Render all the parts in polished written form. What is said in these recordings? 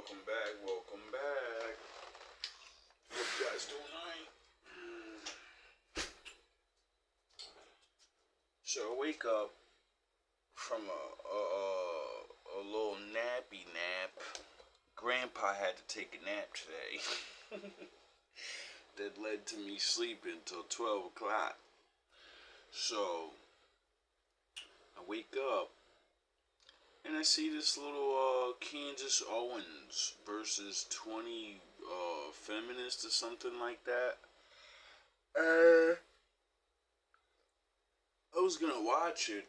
Welcome back, welcome back. Hope you guys doing alright. So I wake up from a little nappy nap. Grandpa had to take a nap today. That led to me sleeping till 12 o'clock. So I wake up and I see this little Candace Owens versus 20 feminists or something like that. I was gonna watch it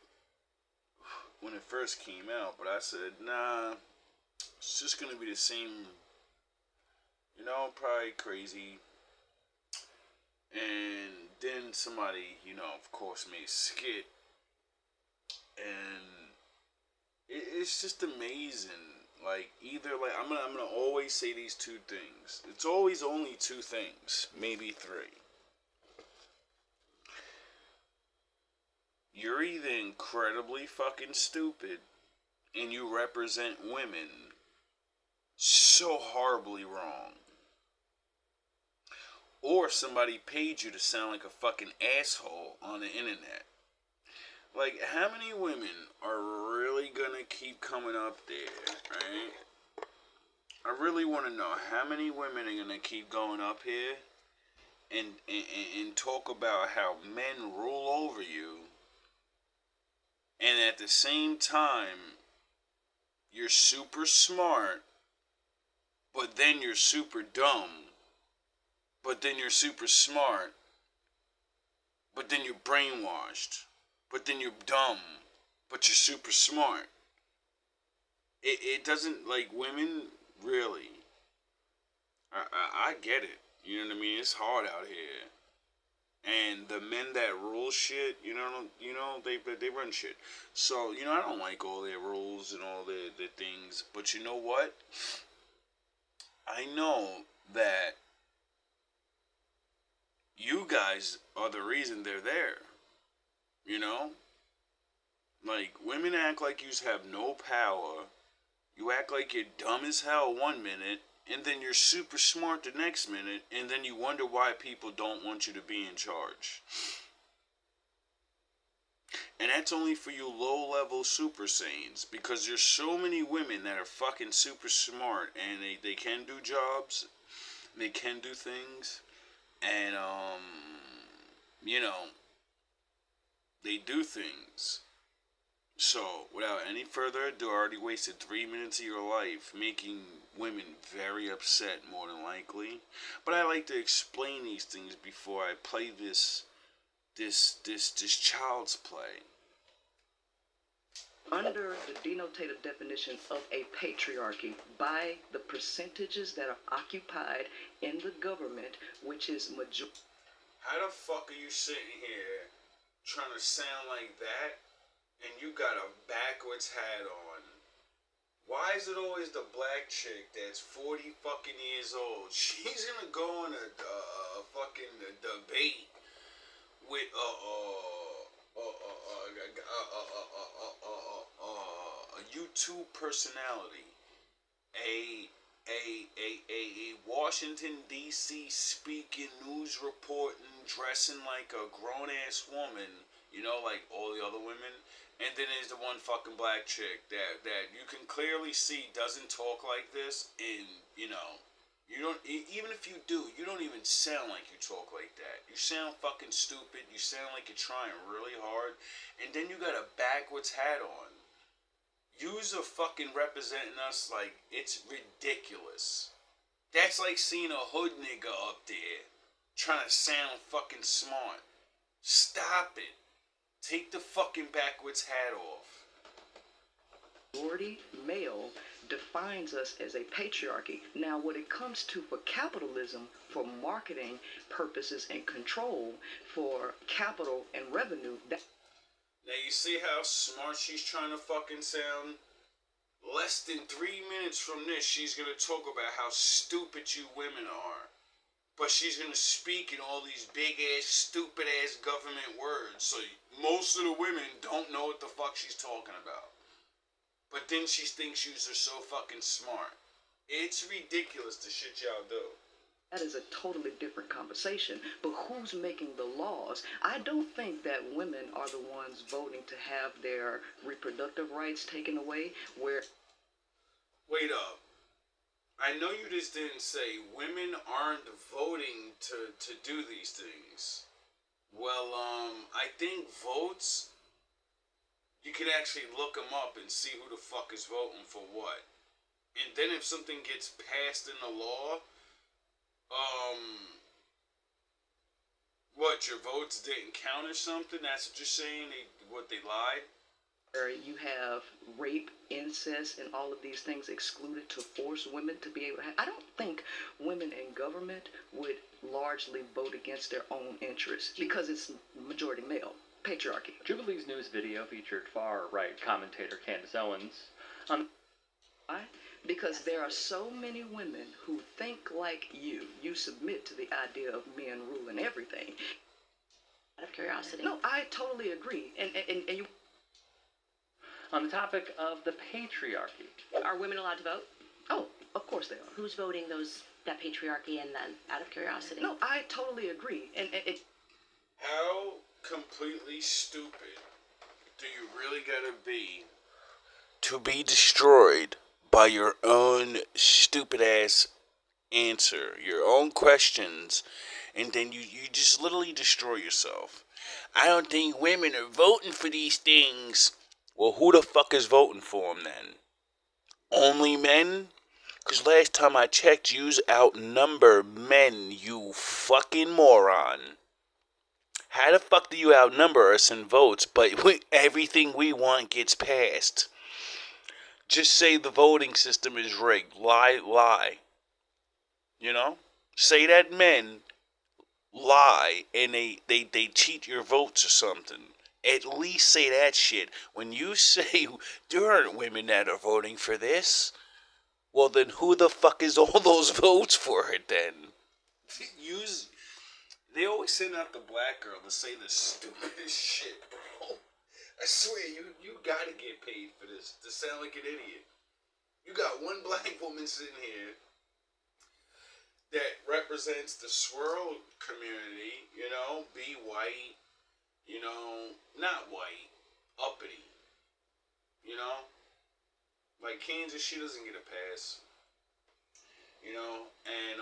when it first came out, but I said, nah, it's just gonna be the same, probably crazy. And then somebody, of course, made a skit, and it's just amazing. Like I'm gonna always say these two things. It's always only two things, maybe three. You're either incredibly fucking stupid and you represent women so horribly wrong, or somebody paid you to sound like a fucking asshole on the internet. Like, how many women are really gonna keep coming up there, right? I really want to know how many women are gonna keep going up here and talk about how men rule over you, and at the same time you're super smart, but then you're super dumb, but then you're super smart, but then you're brainwashed, but then you're dumb, but you're super smart. It doesn't, like, women, really. I get it. You know what I mean? It's hard out here. And the men that rule shit, they run shit. So, I don't like all their rules and all their things. But you know what? I know that you guys are the reason they're there. You know? Like, women act like you have no power. You act like you're dumb as hell one minute, and then you're super smart the next minute, and then you wonder why people don't want you to be in charge. And that's only for you low-level Super Saiyans, because there's so many women that are fucking super smart, and they can do jobs, they can do things, and, they do things. So, without any further ado, I already wasted 3 minutes of your life making women very upset, more than likely. But I like to explain these things before I play this child's play. Under the denotative definition of a patriarchy, by the percentages that are occupied in the government, which is majority. How the fuck are you sitting here trying to sound like that? And you got a backwards hat on. Why is it always the black chick that's 40 fucking years old? She's gonna go on a fucking debate with a YouTube personality, a Washington D.C. speaking, news reporting, dressing like a grown ass woman, like all the other women. And then there's the one fucking black chick that you can clearly see doesn't talk like this, and you don't, even if you do, you don't even sound like you talk like that. You sound fucking stupid. You sound like you're trying really hard, and then you got a backwards hat on. Yous are fucking representing us like it's ridiculous. That's like seeing a hood nigga up there trying to sound fucking smart. Stop it. Take the fucking backwards hat off. Majority male defines us as a patriarchy. Now, when it comes to for capitalism, for marketing purposes and control, for capital and revenue, that. Now you see how smart she's trying to fucking sound? Less than 3 minutes from this, she's gonna talk about how stupid you women are. But she's gonna speak in all these big ass, stupid ass government words. So most of the women don't know what the fuck she's talking about. But then she thinks yous are so fucking smart. It's ridiculous the shit y'all do. That is a totally different conversation. But who's making the laws? I don't think that women are the ones voting to have their reproductive rights taken away. Wait up. I know you just didn't say women aren't voting to do these things. Well, I think votes, you can actually look them up and see who the fuck is voting for what. And then if something gets passed in the law, what, your votes didn't count or something? That's what you're saying? They lied? Where you have rape, incest, and all of these things excluded to force women to be able to have. I don't think women in government would largely vote against their own interests because it's majority male. Patriarchy. Jubilee's news video featured far-right commentator Candace Owens on... Why? Because there are so many women who think like you. You submit to the idea of men ruling everything. Out of curiosity. No, I totally agree. And you... On the topic of the patriarchy. Are women allowed to vote? Oh, of course they are. Who's voting that patriarchy and then? Out of curiosity. No, I totally agree. And how completely stupid do you really gotta be to be destroyed by your own stupid ass answer, your own questions, and then you just literally destroy yourself? I don't think women are voting for these things. Well, who the fuck is voting for them then? Only men? Because last time I checked, yous outnumber men, you fucking moron. How the fuck do you outnumber us in votes, but everything we want gets passed? Just say the voting system is rigged. Lie. You know? Say that men lie and they cheat your votes or something. At least say that shit. When you say there aren't women that are voting for this, well then who the fuck is all those votes for it then? They always send out the black girl to say the stupidest shit, bro. I swear, you gotta get paid for this, to sound like an idiot. You got one black woman sitting here that represents the swirl community, you know, be white, you know, not white, uppity, you know? Like Kansas, she doesn't get a pass, you know, and,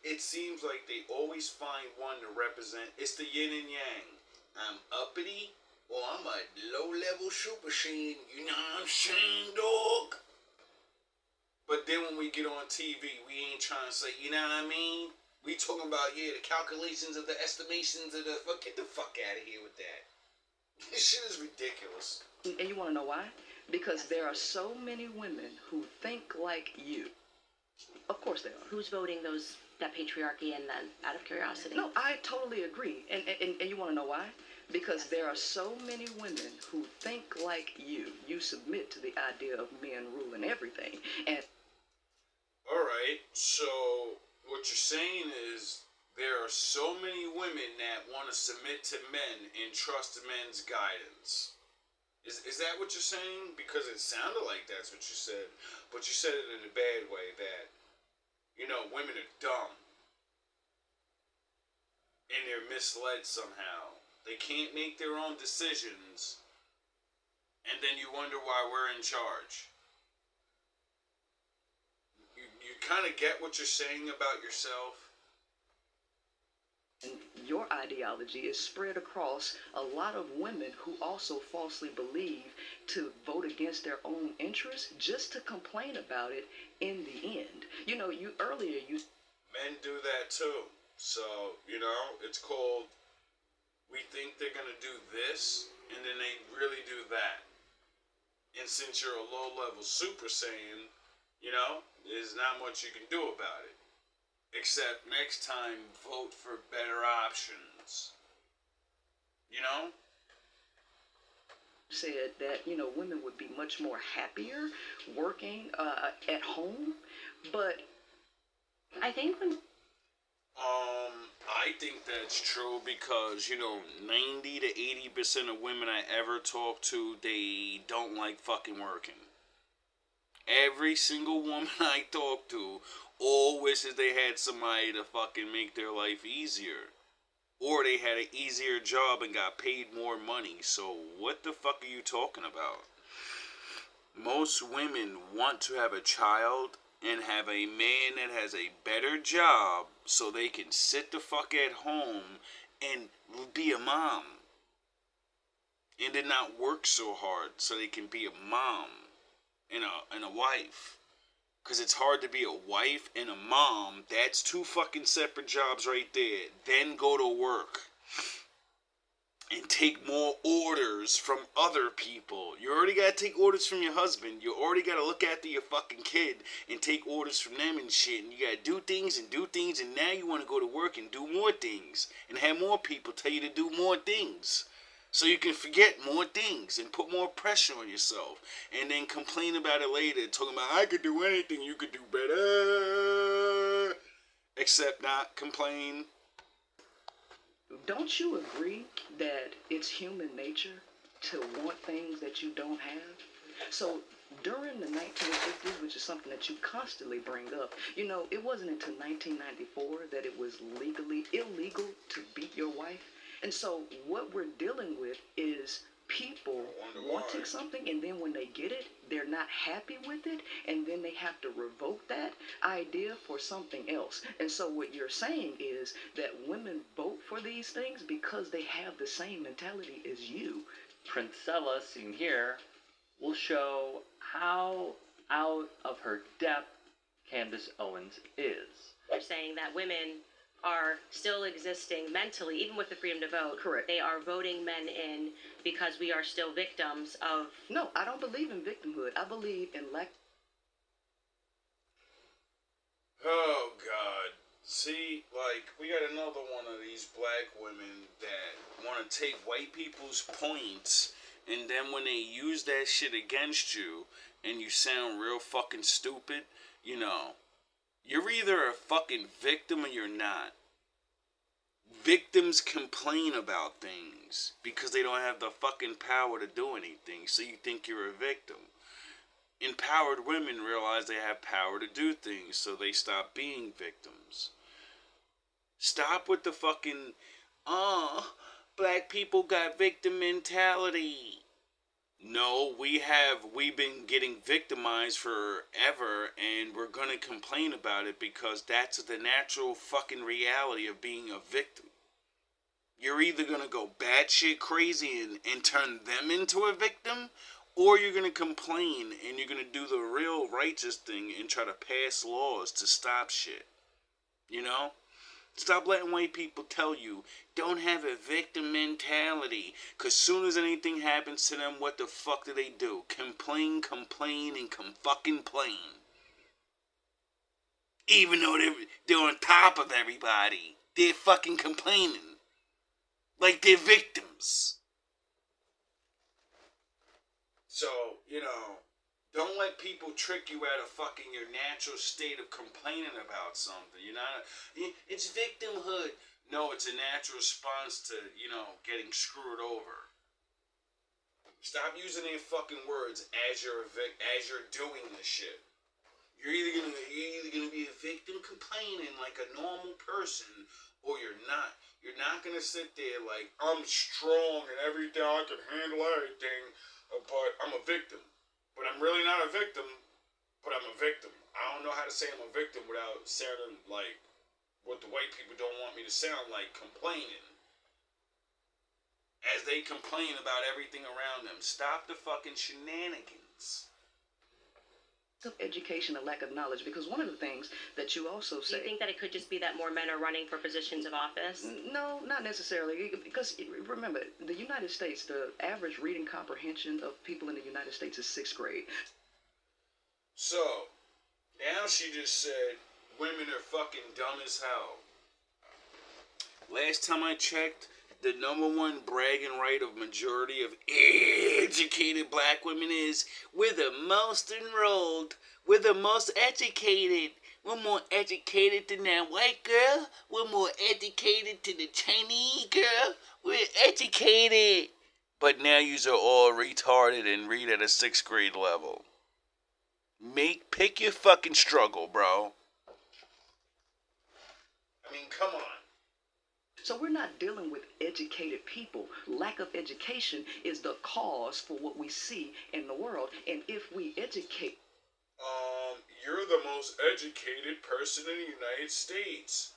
it seems like they always find one to represent. It's the yin and yang. I'm uppity, or I'm a low-level super sheen. You know what I'm saying, dog? But then when we get on TV, we ain't trying to say, you know what I mean? We talking about, the calculations of the estimations of the... Get the fuck out of here with that. This shit is ridiculous. And you want to know why? Because there are so many women who think like you. Of course they are. Who's voting that patriarchy and then? Out of curiosity. No, I totally agree. And you want to know why? Because there are so many women who think like you. You submit to the idea of men ruling everything. And alright, so what you're saying is there are so many women that want to submit to men and trust men's guidance. Is that what you're saying? Because it sounded like that's what you said. But you said it in a bad way, that, you know, women are dumb. And they're misled somehow. They can't make their own decisions. And then you wonder why we're in charge. You kind of get what you're saying about yourself? And your ideology is spread across a lot of women who also falsely believe to vote against their own interests just to complain about it in the end. You know, earlier men do that too. So, you know, it's called, we think they're going to do this, and then they really do that. And since you're a low-level Super Saiyan, you know, there's not much you can do about it. Except next time, vote for better options. You know? said that, you know, women would be much more happier working at home, but I think when... I think that's true because, you know, 90 to 80% of women I ever talk to, they don't like fucking working. Every single woman I talk to all wishes they had somebody to fucking make their life easier. Or they had an easier job and got paid more money. So what the fuck are you talking about? Most women want to have a child and have a man that has a better job so they can sit the fuck at home and be a mom. And then not work so hard so they can be a mom and a wife. Because it's hard to be a wife and a mom. That's two fucking separate jobs right there. Then go to work. And take more orders from other people. You already got to take orders from your husband. You already got to look after your fucking kid and take orders from them and shit. And you got to do things. And now you want to go to work and do more things. And have more people tell you to do more things. So you can forget more things and put more pressure on yourself. And then complain about it later. Talking about, I could do anything, you could do better. Except not complain. Don't you agree that it's human nature to want things that you don't have? So during the 1950s, which is something that you constantly bring up, you know, it wasn't until 1994 that it was legally illegal to beat your wife. And so what we're dealing with is people wanting something, and then when they get it, they're not happy with it, and then they have to revoke that idea for something else. And so what you're saying is that women vote for these things because they have the same mentality as you. Princella, seen here, will show how out of her depth Candace Owens is. They're saying that women are still existing mentally, even with the freedom to vote. Correct. They are voting men in because we are still victims of... No, I don't believe in victimhood. I believe in lack. Oh, God. See, like, we got another one of these black women that want to take white people's points, and then when they use that shit against you, and you sound real fucking stupid, you know, you're either a fucking victim or you're not. Victims complain about things because they don't have the fucking power to do anything, so you think you're a victim. Empowered women realize they have power to do things, so they stop being victims. Stop with the fucking, black people got victim mentality. No, we've been getting victimized forever, and we're gonna complain about it because that's the natural fucking reality of being a victim. You're either gonna go batshit crazy and turn them into a victim, or you're gonna complain and you're gonna do the real righteous thing and try to pass laws to stop shit. You know? Stop letting white people tell you, don't have a victim mentality. Because soon as anything happens to them, what the fuck do? Complain, and fucking plain. Even though they're on top of everybody, they're fucking complaining. Like they're victims. So, you know, don't let people trick you out of fucking your natural state of complaining about something. You're not, it's victimhood. No, it's a natural response to, you know, getting screwed over. Stop using their fucking words as you're doing the shit. You're either gonna be a victim complaining like a normal person, or you're not. You're not gonna sit there like, I'm strong and everything, I can handle everything, but I'm a victim. But I'm really not a victim, but I'm a victim. I don't know how to say I'm a victim without sounding like what the white people don't want me to sound like, complaining. As they complain about everything around them. Stop the fucking shenanigans. Of education and lack of knowledge, because one of the things that you also say... Do you think that it could just be that more men are running for positions of office? No, not necessarily, because remember, the United States, the average reading comprehension of people in the United States is 6th grade. So, now she just said women are fucking dumb as hell. Last time I checked, the #1 bragging right of majority of educated black women is, we're the most enrolled, we're the most educated, we're more educated than that white girl, we're more educated than the Chinese girl, we're educated. But now yous are all retarded and read at a 6th grade level. Pick your fucking struggle, bro. I mean, come on. So we're not dealing with educated people. Lack of education is the cause for what we see in the world. And if we educate... You're the most educated person in the United States.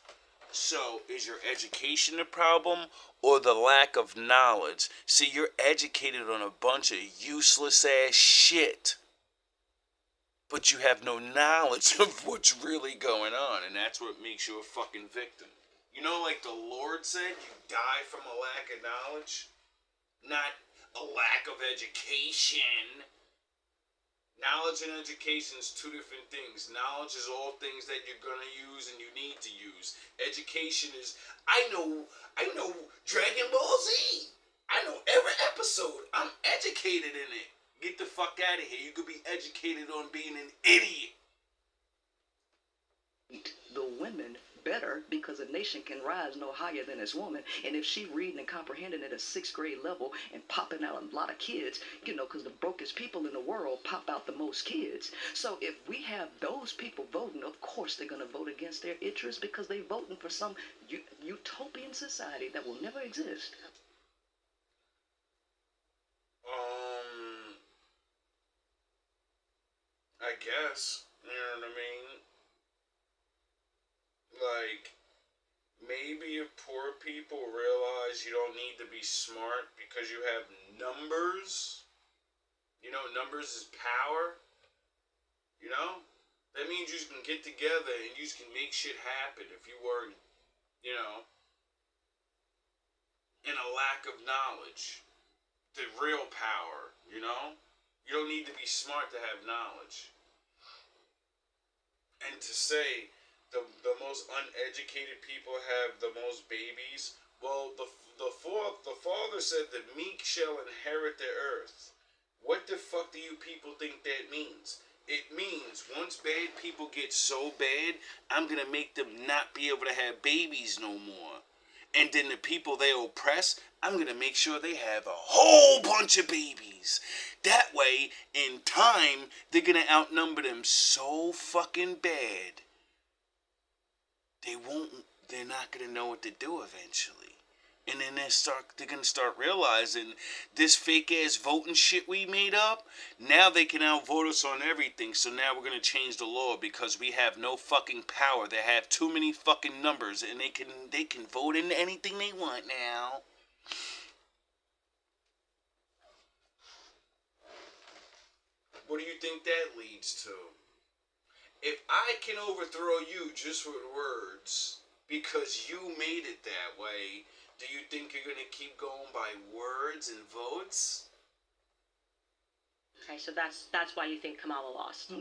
So, is your education the problem or the lack of knowledge? See, you're educated on a bunch of useless ass shit. But you have no knowledge of what's really going on, and that's what makes you a fucking victim. You know, like the Lord said, you die from a lack of knowledge, not a lack of education. Knowledge and education is two different things. Knowledge is all things that you're gonna use and you need to use. Education is, I know Dragon Ball Z. I know every episode. I'm educated in it. Get the fuck out of here. You could be educated on being an idiot. The women better, because a nation can rise no higher than its woman. And if she reading and comprehending at a 6th grade level and popping out a lot of kids, because the brokest people in the world pop out the most kids. So if we have those people voting, of course they're going to vote against their interests, because they're voting for some utopian society that will never exist. I guess. You know what I mean? Like, maybe if poor people realize you don't need to be smart because you have numbers. You know, numbers is power. You know? That means you can get together and you can make shit happen if you were, you know, in a lack of knowledge. The real power, you know? You don't need to be smart to have knowledge. And to say the most uneducated people have the most babies, well, the father said the meek shall inherit the earth. What the fuck do you people think that means? It means once bad people get so bad, I'm gonna make them not be able to have babies no more. And then the people they oppress, I'm gonna make sure they have a whole bunch of babies. That way, in time, they're gonna outnumber them so fucking bad. They're not gonna know what to do eventually. And then they're gonna start realizing this fake ass voting shit we made up. Now they can outvote us on everything. So now we're gonna change the law because we have no fucking power. They have too many fucking numbers, and they can vote into anything they want now. What do you think that leads to? If I can overthrow you just with words because you made it that way, do you think you're going to keep going by words and votes? Okay, so that's why you think Kamala lost.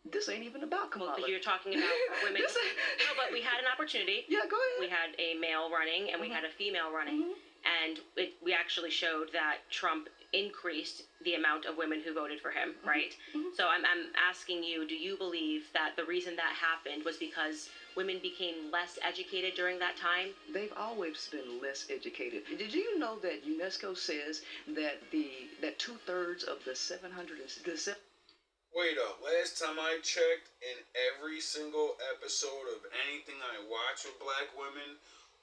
This ain't even about Kamala. Because you're talking about women. No, but we had an opportunity. Yeah, go ahead. We had a male running and we had a female running. And we actually showed that Trump increased the amount of women who voted for him, right? So I'm asking you, do you believe that the reason that happened was because women became less educated during that time? They've always been less educated. Did you know that UNESCO says that that 2/3 of the 700... Wait up, last time I checked, in every single episode of anything I watch with black women,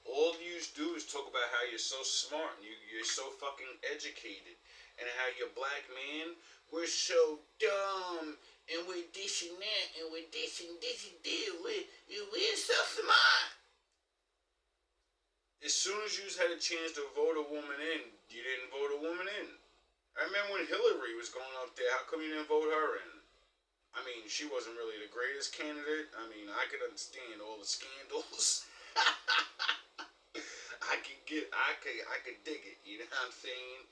all you do is talk about how you're so smart and you're so fucking educated, and how your black man, we're so dumb, and we're this and that, and we're this and this and that, we're so smart. As soon as you had a chance to vote a woman in, you didn't vote a woman in. I remember when Hillary was going up there, how come you didn't vote her in? I mean, she wasn't really the greatest candidate. I mean, I could understand all the scandals. I could dig it, you know what I'm saying?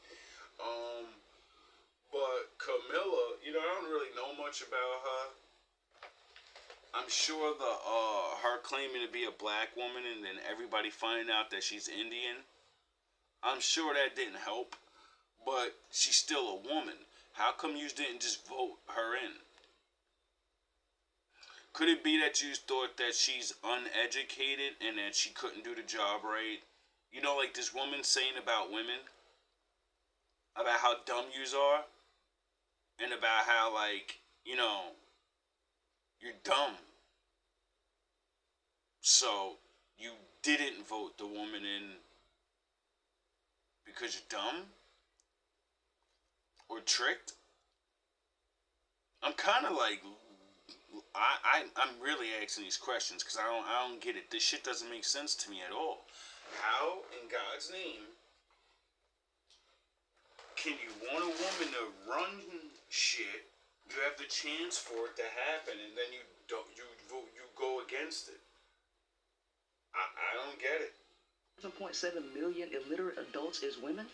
But Camilla, I don't really know much about her. I'm sure her claiming to be a black woman and then everybody finding out that she's Indian, I'm sure that didn't help. But she's still a woman. How come you didn't just vote her in? Could it be that you thought that she's uneducated and that she couldn't do the job right? You know, like this woman saying about women, about how dumb yous are, and about how, like, dumb. So you didn't vote the woman in because you're dumb or tricked. I'm kind of like, I'm really asking these questions because I don't get it. This shit doesn't make sense to me at all. How in God's name can you want a woman to run shit? You have the chance for it to happen, and then you go against it. I don't get it. 7.7 million illiterate adults is women.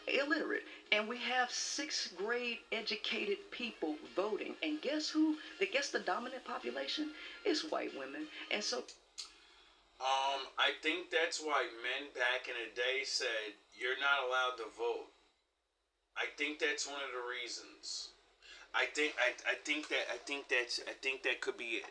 Illiterate, and we have 6th grade educated people voting, and guess who? Guess the dominant population is white women, and so. I think that's why men back in the day said you're not allowed to vote. I think that's one of the reasons. I think that could be it.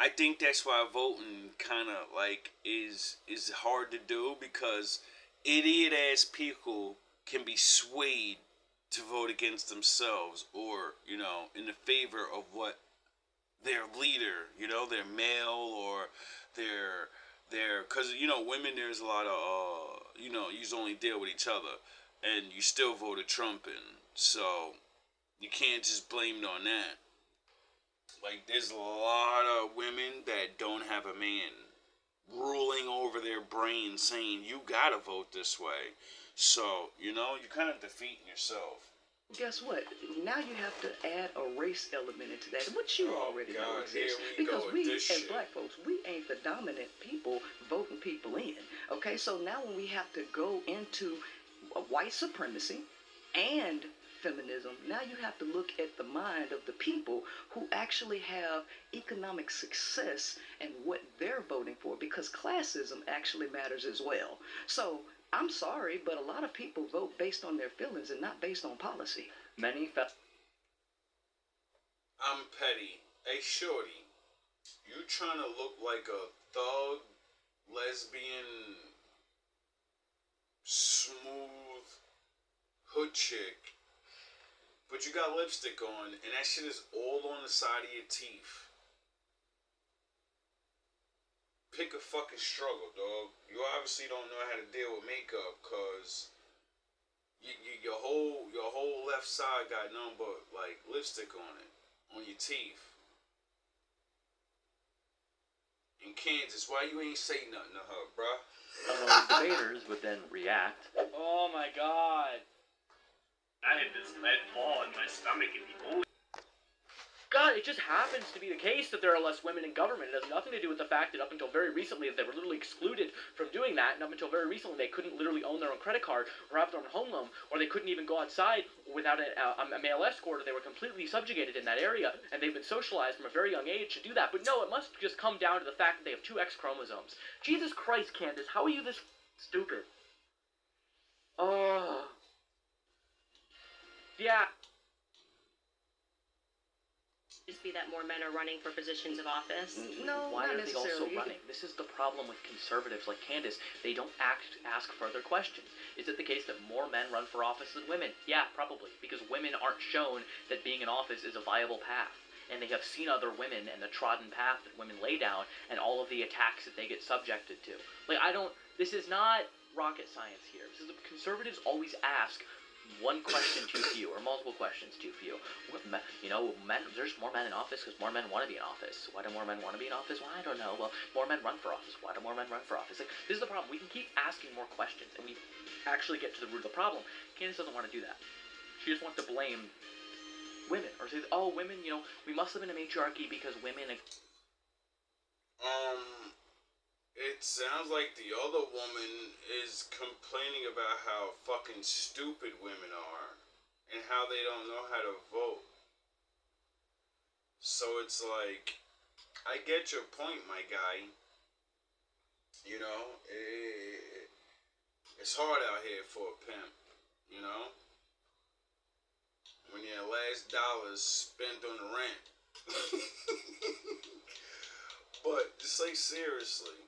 I think that's why voting kind of like is hard to do because idiot ass people can be swayed to vote against themselves or, you know, in the favor of what their leader, you know, their male or their because, you know, women, there's a lot of you know, you only deal with each other and you still voted Trump in, so you can't just blame it on that. Like, there's a lot of women that don't have a man ruling over their brain saying, you gotta vote this way. So, you know, you're kind of defeating yourself. Guess what? Now you have to add a race element into that, which you already know exists. Because we, as black folks, we ain't the dominant people voting people in. Okay, so now when we have to go into white supremacy and feminism, now you have to look at the mind of the people who actually have economic success and what they're voting for, because classism actually matters as well. So I'm sorry, but a lot of people vote based on their feelings and not based on policy. Many I'm petty. Hey, shorty, you trying to look like a thug, lesbian, smooth hood chick, but you got lipstick on, and that shit is all on the side of your teeth. Pick a fucking struggle, dog. You obviously don't know how to deal with makeup, cause your whole left side got nothing but like lipstick on it, on your teeth. In Kansas, why you ain't say nothing to her, bruh? debaters would then react. Oh my god. I had this lead ball in my stomach and the God, it just happens to be the case that there are less women in government. It has nothing to do with the fact that up until very recently they were literally excluded from doing that, and up until very recently they couldn't literally own their own credit card or have their own home loan, or they couldn't even go outside without a male escort, or they were completely subjugated in that area, and they've been socialized from a very young age to do that. But no, it must just come down to the fact that they have 2 X chromosomes. Jesus Christ, Candace, how are you this stupid? Oh. Yeah. Just be that more men are running for positions of office. No, Why not are they also necessarily. running? This is the problem with conservatives like Candace. They don't ask further questions. Is it the case that more men run for office than women? Yeah, probably, because women aren't shown that being in office is a viable path. And they have seen other women and the trodden path that women lay down and all of the attacks that they get subjected to. Like, this is not rocket science here. This is conservatives always ask one question too few, or multiple questions too few. There's more men in office because more men want to be in office. Why do more men want to be in office? Well, I don't know. Well, more men run for office. Why do more men run for office? Like, this is the problem. We can keep asking more questions, and we actually get to the root of the problem. Candace doesn't want to do that. She just wants to blame women, or say, oh, women, we must live in a matriarchy because women. It sounds like the other woman is complaining about how fucking stupid women are and how they don't know how to vote. So it's like, I get your point, my guy. You know, it's hard out here for a pimp, you know? When your last dollar's spent on the rent. But just like seriously.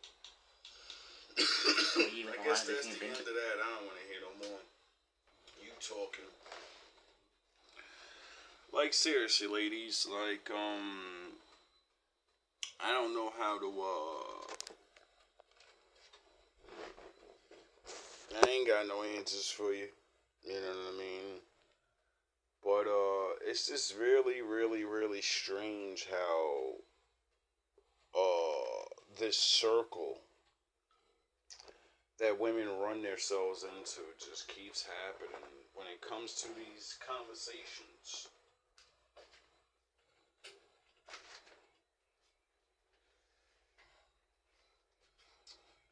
I guess that's the end of that. I don't want to hear no more. You talking. Like, seriously, ladies, like, I don't know how to, I ain't got no answers for you. You know what I mean? But, it's just really, really, really strange how, this circle that women run themselves into just keeps happening when it comes to these conversations.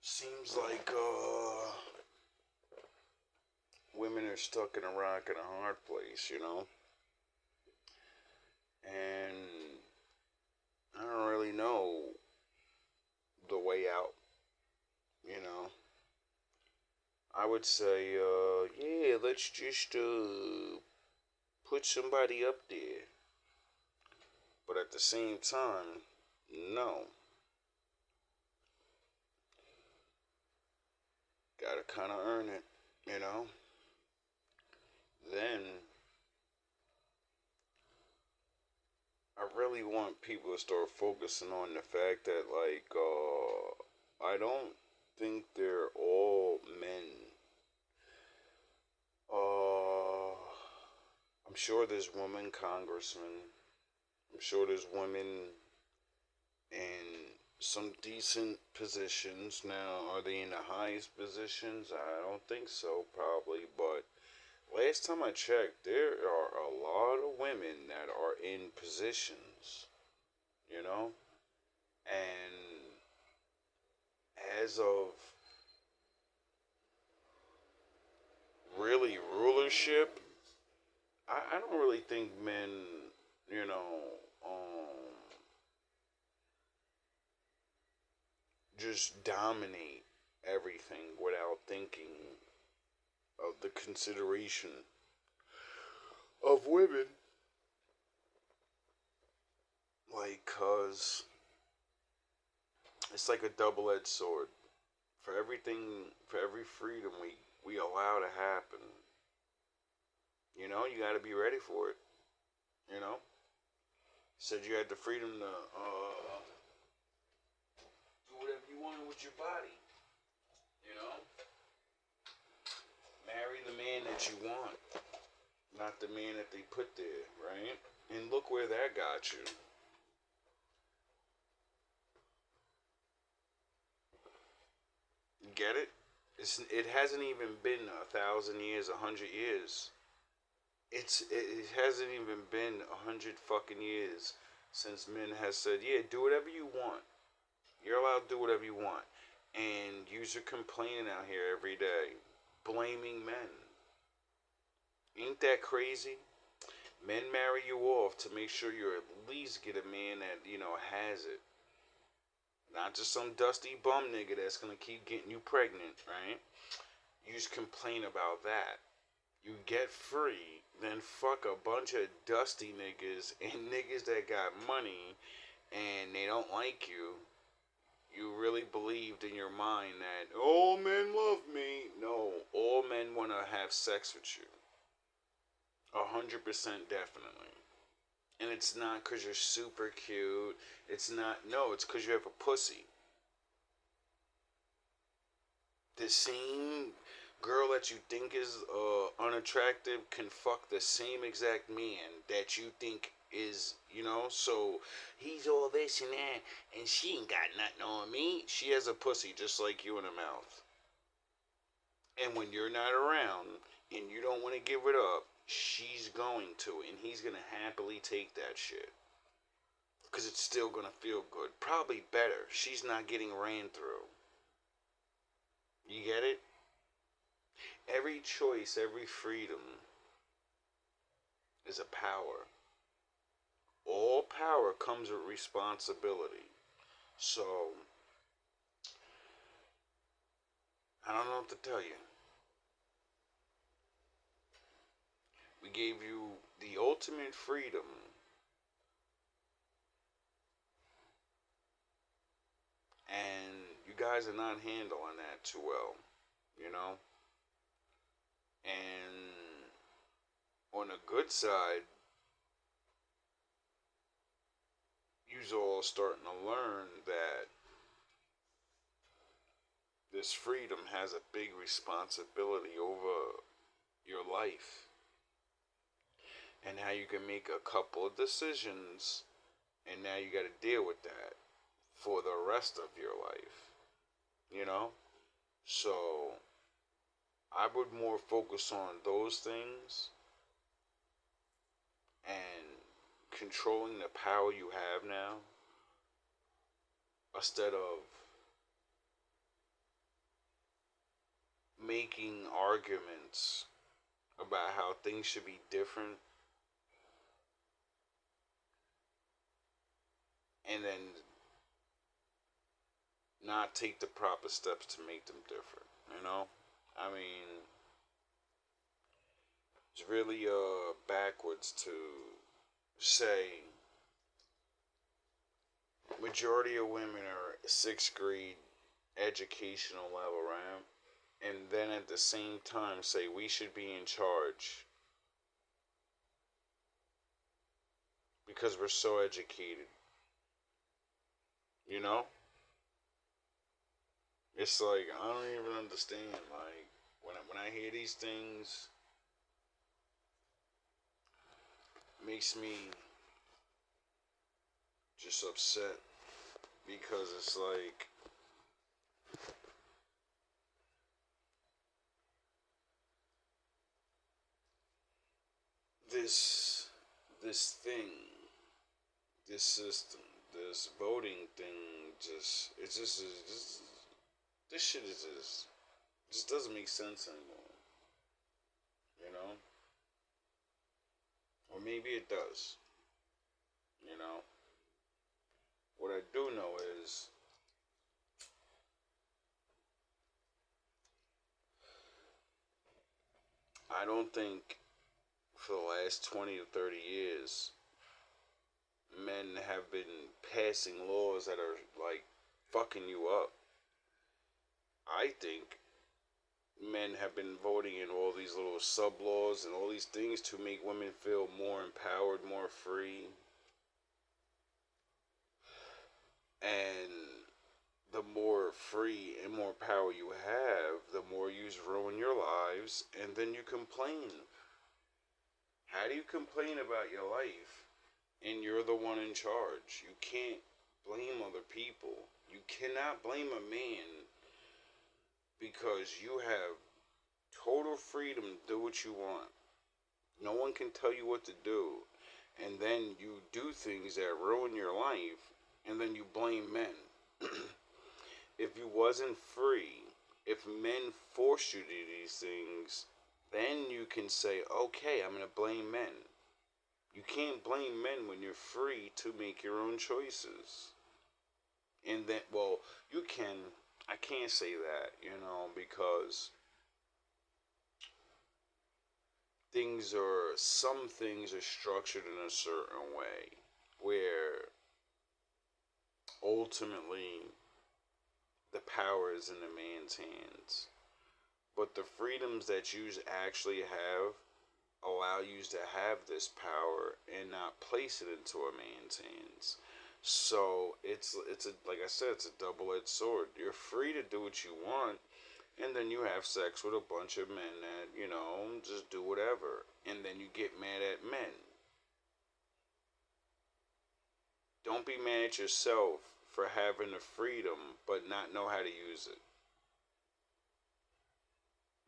Seems like women are stuck in a rock and a hard place, you know? And I don't really know the way out, you know? I would say, yeah, let's just put somebody up there. But at the same time, no. Gotta kind of earn it, you know? Then, I really want people to start focusing on the fact that, like, I don't think they're all men. I'm sure there's women congressmen. I'm sure there's women in some decent positions. Now, are they in the highest positions? I don't think so, probably. But last time I checked, there are a lot of women that are in positions, you know? And as of really rulership, I don't really think men, you know, just dominate everything without thinking of the consideration of women. Like, cause it's like a double-edged sword. For everything, for every freedom we allow to happen, you know, you got to be ready for it. You know, said you had the freedom to do whatever you wanted with your body. You know, marry the man that you want, not the man that they put there, right? And look where that got you. Get it? It hasn't even been 1,000 years, 100 years. It hasn't even been 100 fucking years since men has said, yeah, do whatever you want. You're allowed to do whatever you want. And yous are complaining out here every day, blaming men. Ain't that crazy? Men marry you off to make sure you at least get a man that, you know, has it. Not just some dusty bum nigga that's gonna keep getting you pregnant, right? You just complain about that. You get free, then fuck a bunch of dusty niggas and niggas that got money and they don't like you. You really believed in your mind that all men love me. No, all men want to have sex with you. 100% definitely. And it's not because you're super cute. It's not, no, it's because you have a pussy. The same girl that you think is unattractive can fuck the same exact man that you think is, you know, so he's all this and that, and she ain't got nothing on me. She has a pussy just like you in her mouth. And when you're not around and you don't want to give it up, she's going to, and he's going to happily take that shit. Because it's still going to feel good. Probably better. She's not getting ran through. You get it? Every choice, every freedom is a power. All power comes with responsibility. So, I don't know what to tell you. We gave you the ultimate freedom. And you guys are not handling that too well, you know? And on the good side, you's all starting to learn that this freedom has a big responsibility over your life, and how you can make a couple of decisions, and now you got to deal with that for the rest of your life, you know? So I would more focus on those things and controlling the power you have now, instead of making arguments about how things should be different and then not take the proper steps to make them different, you know? I mean, it's really backwards to say majority of women are 6th grade educational level, right? And then at the same time say we should be in charge because we're so educated, you know? It's like, I don't even understand. Like, when I hear these things, it makes me just upset, because it's like, this thing, this system, this voting thing, this shit is just doesn't make sense anymore, you know? Or maybe it does, you know? What I do know is I don't think for the last 20 to 30 years men have been passing laws that are like fucking you up. I think men have been voting in all these little sub laws and all these things to make women feel more empowered, more free. And the more free and more power you have, the more you ruin your lives, and then you complain. How do you complain about your life and you're the one in charge? You can't blame other people. You cannot blame a man, because you have total freedom to do what you want. No one can tell you what to do. And then you do things that ruin your life, and then you blame men. If you wasn't free, if men forced you to do these things, then you can say, okay, I'm going to blame men. You can't blame men when you're free to make your own choices. And then, well, you can. I can't say that, you know, because some things are structured in a certain way where ultimately the power is in the man's hands. But the freedoms that you actually have allow you to have this power and not place it into a man's hands. So it's like I said, it's a double-edged sword. You're free to do what you want, and then you have sex with a bunch of men that, you know, just do whatever, and then you get mad at men. Don't be mad at yourself for having the freedom but not know how to use it.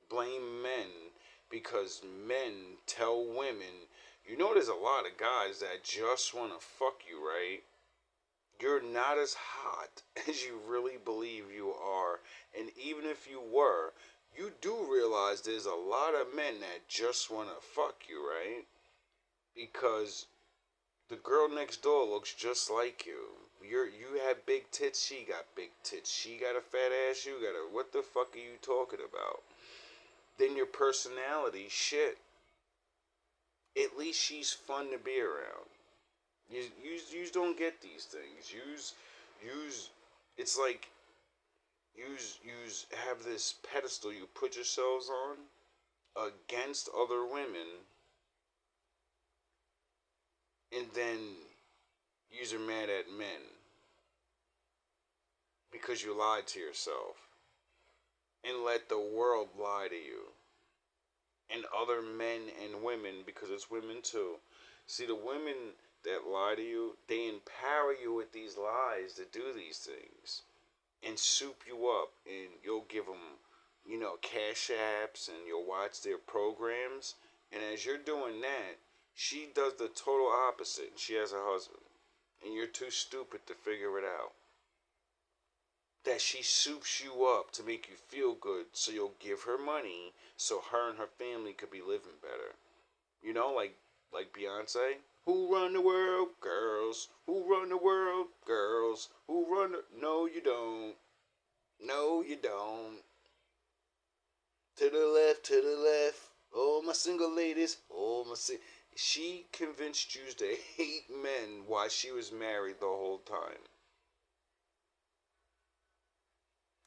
Blame men because men tell women, you know, there's a lot of guys that just want to fuck you, right? You're not as hot as you really believe you are. And even if you were, you do realize there's a lot of men that just want to fuck you, right? Because the girl next door looks just like you. You have big tits, she got big tits. She got a fat ass, you got a... What the fuck are you talking about? Then your personality, shit. At least she's fun to be around. You don't get these things. It's like you have this pedestal you put yourselves on against other women, and then you're mad at men because you lied to yourself and let the world lie to you. And other men and women, because it's women too. See, the women that lie to you, they empower you with these lies to do these things and soup you up, and you'll give them, cash apps, and you'll watch their programs. And as you're doing that, she does the total opposite. She has a husband, and you're too stupid to figure it out. That she soups you up to make you feel good, so you'll give her money so her and her family could be living better. Like Beyonce. Who run the world? Girls. Who run the world? Girls. Who run the... No, you don't. No, you don't. To the left, to the left. Oh, my single ladies. Oh, my She convinced Jews to hate men while she was married the whole time.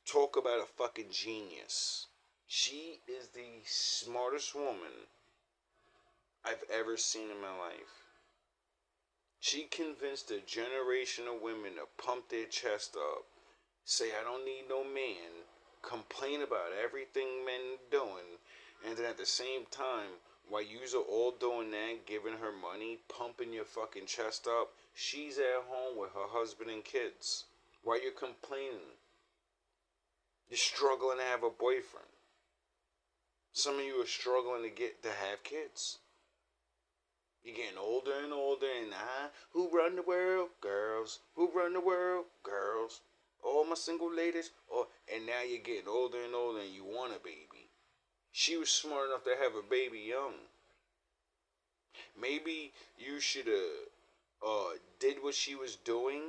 Talk about a fucking genius. She is the smartest woman I've ever seen in my life. She convinced a generation of women to pump their chest up, say, I don't need no man, complain about everything men doing, and then at the same time, while yous are all doing that, giving her money, pumping your fucking chest up, she's at home with her husband and kids. While you're complaining, you're struggling to have a boyfriend. Some of you are struggling to have kids. You're getting older and older, and who run the world? Girls. Who run the world? Girls. All my single ladies. And now you're getting older and older, and you want a baby. She was smart enough to have a baby young. Maybe you should have did what she was doing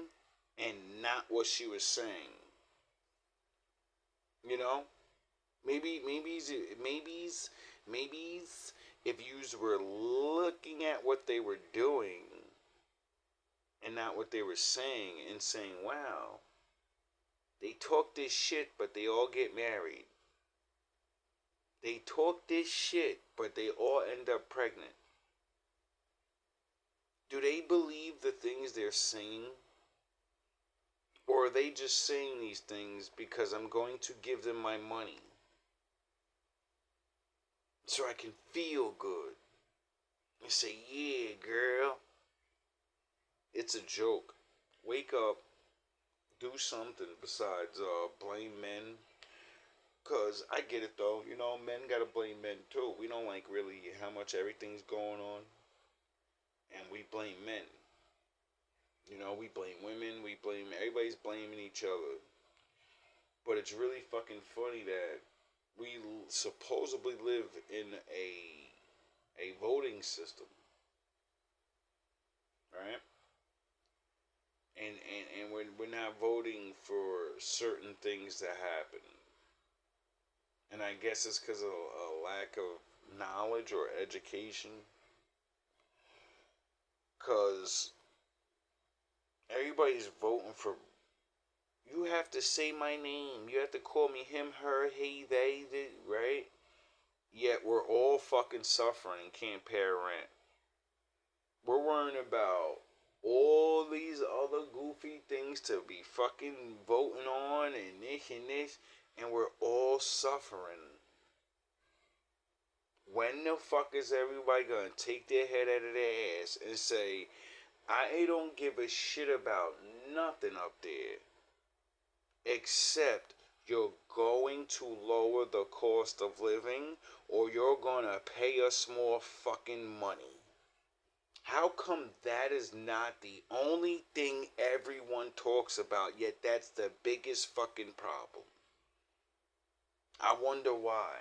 and not what she was saying. Maybe if you were looking at what they were doing and not what they were saying, and saying, wow, they talk this shit, but they all get married. They talk this shit, but they all end up pregnant. Do they believe the things they're saying? Or are they just saying these things because I'm going to give them my money so I can feel good and say, yeah, girl. It's a joke. Wake up. Do something besides blame men. Because I get it though. Men gotta blame men too. We don't like really how much everything's going on. And we blame men. We blame women, everybody's blaming each other. But it's really fucking funny that we supposedly live in a voting system. Right? And we're not voting for certain things to happen. And I guess it's because of a lack of knowledge or education. Because everybody's voting for... You have to say my name. You have to call me him, her, he, they, right? Yet we're all fucking suffering and can't pay our rent. We're worrying about all these other goofy things to be fucking voting on and this, and we're all suffering. When the fuck is everybody gonna take their head out of their ass and say, I don't give a shit about nothing up there, except you're going to lower the cost of living, or you're gonna pay us more fucking money? How come that is not the only thing everyone talks about, yet that's the biggest fucking problem? I wonder why.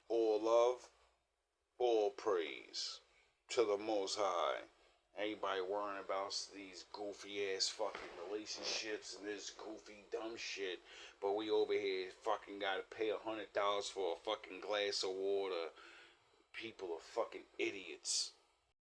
All love, all praise to the Most High. Everybody worrying about these goofy ass fucking relationships and this goofy dumb shit, but we over here fucking gotta pay $100 for a fucking glass of water. People are fucking idiots.